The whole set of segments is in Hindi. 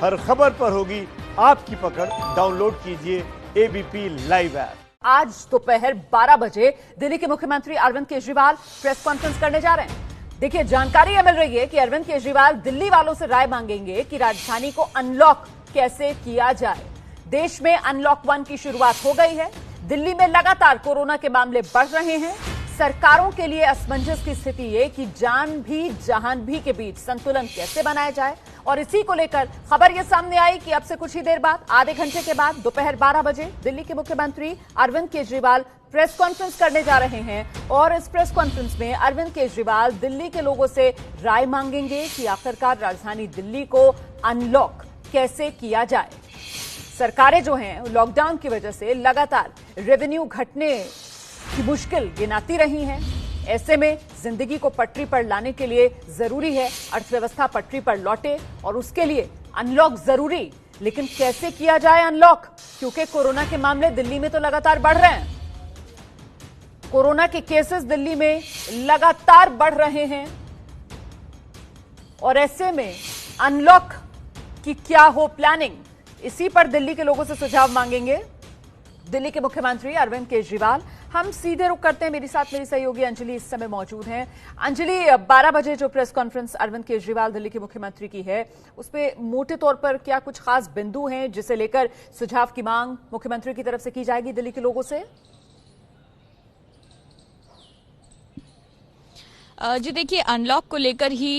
हर खबर पर होगी आपकी पकड़। डाउनलोड कीजिए एबीपी लाइव ऐप। आज दोपहर 12 बजे दिल्ली के मुख्यमंत्री अरविंद केजरीवाल प्रेस कॉन्फ्रेंस करने जा रहे हैं। देखिए, जानकारी यह मिल रही है कि अरविंद केजरीवाल दिल्ली वालों से राय मांगेंगे कि राजधानी को अनलॉक कैसे किया जाए। देश में अनलॉक 1 की शुरुआत हो गई है। दिल्ली में लगातार कोरोना के मामले बढ़ रहे हैं। सरकारों के लिए असमंजस की स्थिति है कि जान भी जहान भी के बीच संतुलन कैसे बनाया जाए, और इसी को लेकर खबर यह सामने आई कि अब से कुछ ही देर बाद, आधे घंटे के बाद, दोपहर 12 बजे दिल्ली के मुख्यमंत्री अरविंद केजरीवाल प्रेस कॉन्फ्रेंस करने जा रहे हैं। और इस प्रेस कॉन्फ्रेंस में अरविंद केजरीवाल दिल्ली के लोगों से राय मांगेंगे कि आखिरकार राजधानी दिल्ली को अनलॉक कैसे किया जाए। सरकारें जो हैं लॉकडाउन की वजह से लगातार रेवेन्यू घटने की मुश्किल गिनाती रही हैं। ऐसे में जिंदगी को पटरी पर लाने के लिए जरूरी है अर्थव्यवस्था पटरी पर लौटे, और उसके लिए अनलॉक जरूरी। लेकिन कैसे किया जाए अनलॉक, क्योंकि कोरोना के मामले दिल्ली में तो लगातार बढ़ रहे हैं। कोरोना के केसेस दिल्ली में लगातार बढ़ रहे हैं, और ऐसे में अनलॉक की क्या हो प्लानिंग, इसी पर दिल्ली के लोगों से सुझाव मांगेंगे दिल्ली के मुख्यमंत्री अरविंद केजरीवाल। हम सीधे रुक करते हैं। मेरे साथ मेरी सहयोगी अंजलि इस समय मौजूद हैं। अंजलि, 12 बजे जो प्रेस कॉन्फ्रेंस अरविंद केजरीवाल दिल्ली के मुख्यमंत्री की है, उसपे मोटे तौर पर क्या कुछ खास बिंदु हैं जिसे लेकर सुझाव की मांग मुख्यमंत्री की तरफ से की जाएगी दिल्ली के लोगों से? जी देखिए, अनलॉक को लेकर ही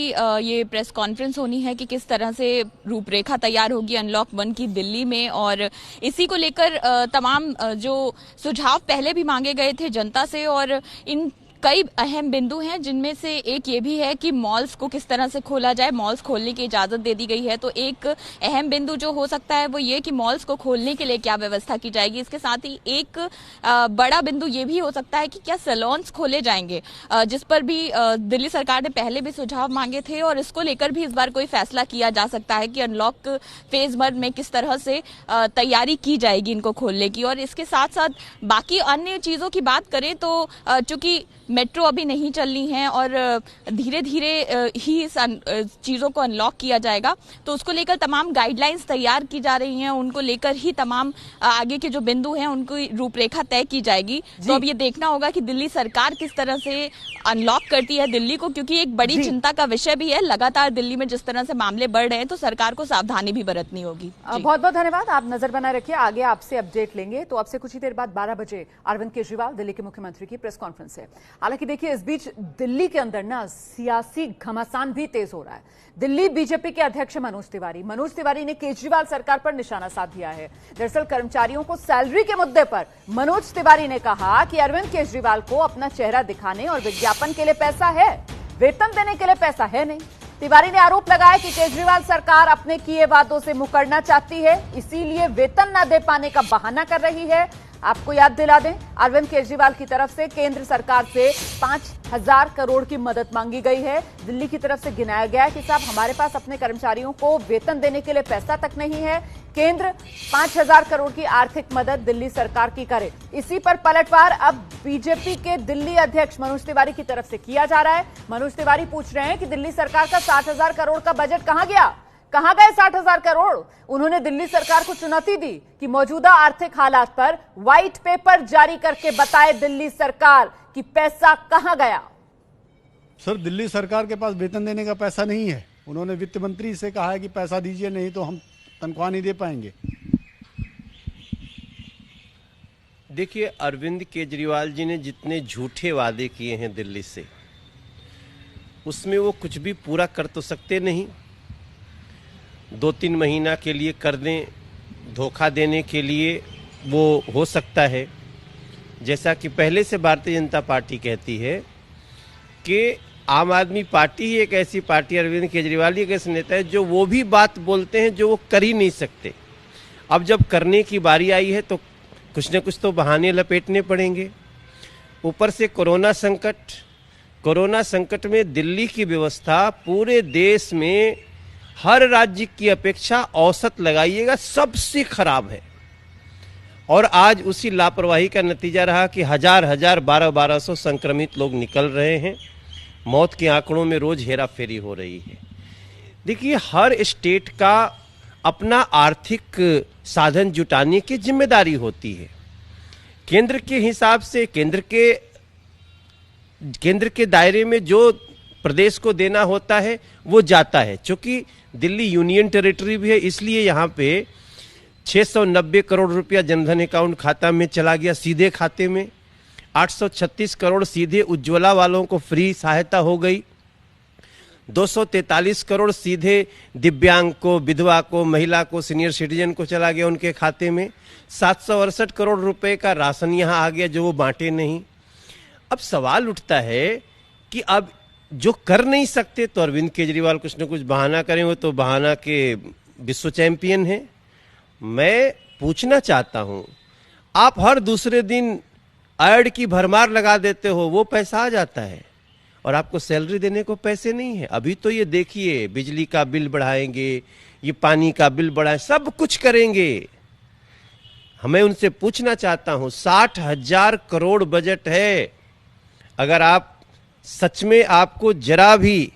ये प्रेस कॉन्फ्रेंस होनी है कि किस तरह से रूपरेखा तैयार होगी अनलॉक 1 की दिल्ली में, और इसी को लेकर तमाम जो सुझाव पहले भी मांगे गए थे जनता से, और इन कई अहम बिंदु हैं जिनमें से एक ये भी है कि मॉल्स को किस तरह से खोला जाए। मॉल्स खोलने की इजाजत दे दी गई है, तो एक अहम बिंदु जो हो सकता है वो ये कि मॉल्स को खोलने के लिए क्या व्यवस्था की जाएगी। इसके साथ ही एक बड़ा बिंदु ये भी हो सकता है कि क्या सैलून्स खोले जाएंगे, जिस पर भी दिल्ली सरकार ने पहले भी सुझाव मांगे थे, और इसको लेकर भी इस बार कोई फैसला किया जा सकता है कि अनलॉक फेज 1 में किस तरह से तैयारी की जाएगी इनको खोलने की। और इसके साथ साथ बाकी अन्य चीजों की बात करें तो चूंकि मेट्रो अभी नहीं चलनी है और धीरे धीरे ही इस चीजों को अनलॉक किया जाएगा, तो उसको लेकर तमाम गाइडलाइंस तैयार की जा रही हैं। उनको लेकर ही तमाम आगे के जो बिंदु हैं उनकी रूपरेखा तय की जाएगी। तो अब ये देखना होगा कि दिल्ली सरकार किस तरह से अनलॉक करती है दिल्ली को, क्योंकि एक बड़ी चिंता का विषय भी है। लगातार दिल्ली में जिस तरह से मामले बढ़ रहे हैं, तो सरकार को सावधानी भी बरतनी होगी। बहुत बहुत धन्यवाद। आप नजर बनाए रखिए, आगे आपसे अपडेट लेंगे। तो अब से कुछ ही देर बाद 12 बजे अरविंद केजरीवाल दिल्ली के मुख्यमंत्री की प्रेस कॉन्फ्रेंस है। हालांकि देखिए, इस बीच दिल्ली के अंदर ना सियासी घमासान भी तेज हो रहा है। दिल्ली बीजेपी के अध्यक्ष मनोज तिवारी ने केजरीवाल सरकार पर निशाना साध दिया है। दरअसल कर्मचारियों को सैलरी के मुद्दे पर मनोज तिवारी ने कहा कि अरविंद केजरीवाल को अपना चेहरा दिखाने और विज्ञापन के लिए पैसा है, वेतन देने के लिए पैसा है नहीं। तिवारी ने आरोप लगाया कि केजरीवाल सरकार अपने किए वादों से मुकरना चाहती है, इसीलिए वेतन न दे पाने का बहाना कर रही है। आपको याद दिला दें, अरविंद केजरीवाल की तरफ से केंद्र सरकार से 5,000 करोड़ की मदद मांगी गई है। दिल्ली की तरफ से गिनाया गया है कि साहब, हमारे पास अपने कर्मचारियों को वेतन देने के लिए पैसा तक नहीं है, केंद्र 5,000 करोड़ की आर्थिक मदद दिल्ली सरकार की करे। इसी पर पलटवार अब बीजेपी के दिल्ली अध्यक्ष मनोज तिवारी की तरफ से किया जा रहा है। मनोज तिवारी पूछ रहे हैं कि दिल्ली सरकार का 60,000 करोड़ का बजट कहां गया, कहां गए 60,000 करोड़। उन्होंने दिल्ली सरकार को चुनौती दी कि मौजूदा आर्थिक हालात पर व्हाइट पेपर जारी करके बताए दिल्ली सरकार कि पैसा कहां गया। सर, दिल्ली सरकार के पास वेतन देने का पैसा नहीं है। उन्होंने वित्त मंत्री से कहा है कि पैसा दीजिए, नहीं तो हम तनख्वाह नहीं दे पाएंगे। देखिए, अरविंद केजरीवाल जी ने जितने झूठे वादे किए हैं दिल्ली से, उसमें वो कुछ भी पूरा कर तो सकते नहीं। 2-3 महीना के लिए कर दें, धोखा देने के लिए वो हो सकता है। जैसा कि पहले से भारतीय जनता पार्टी कहती है कि आम आदमी पार्टी ही एक ऐसी पार्टी, अरविंद केजरीवाल ही एक ऐसे नेता है जो वो भी बात बोलते हैं जो वो कर ही नहीं सकते। अब जब करने की बारी आई है तो कुछ न कुछ तो बहाने लपेटने पड़ेंगे। ऊपर से कोरोना संकट में दिल्ली की व्यवस्था पूरे देश में हर राज्य की अपेक्षा औसत लगाइएगा सबसे खराब है। और आज उसी लापरवाही का नतीजा रहा कि हजार 1200 संक्रमित लोग निकल रहे हैं। मौत के आंकड़ों में रोज हेरा फेरी हो रही है। देखिए, हर स्टेट का अपना आर्थिक साधन जुटाने की जिम्मेदारी होती है। केंद्र के हिसाब से केंद्र के दायरे में जो प्रदेश को देना होता है वो जाता है। चूंकि दिल्ली यूनियन टेरिटरी भी है, इसलिए यहाँ पे 690 करोड़ रुपया जनधन अकाउंट खाता में चला गया, सीधे खाते में। 836 करोड़ सीधे उज्ज्वला वालों को फ्री सहायता हो गई। 243 करोड़ सीधे दिव्यांग को, विधवा को, महिला को, सीनियर सिटीजन को चला गया उनके खाते में। 768 करोड़ रुपए का राशन यहाँ आ गया जो वो बांटे नहीं। अब सवाल उठता है कि अब जो कर नहीं सकते तो अरविंद केजरीवाल कुछ न कुछ बहाना करें, वो तो बहाना के विश्व चैंपियन हैं। मैं पूछना चाहता हूं, आप हर दूसरे दिन ऐड की भरमार लगा देते हो, वो पैसा आ जाता है और आपको सैलरी देने को पैसे नहीं है। अभी तो ये देखिए, बिजली का बिल बढ़ाएंगे, ये पानी का बिल बढ़ाएं, सब कुछ करेंगे। हमें उनसे पूछना चाहता हूं, 60,000 करोड़ बजट है। अगर आप सच में आपको जरा भी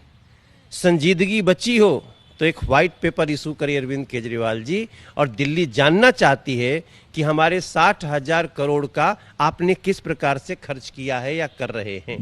संजीदगी बची हो तो एक व्हाइट पेपर इशू करिए अरविंद केजरीवाल जी, और दिल्ली जानना चाहती है कि हमारे 60,000 करोड़ का आपने किस प्रकार से खर्च किया है या कर रहे हैं।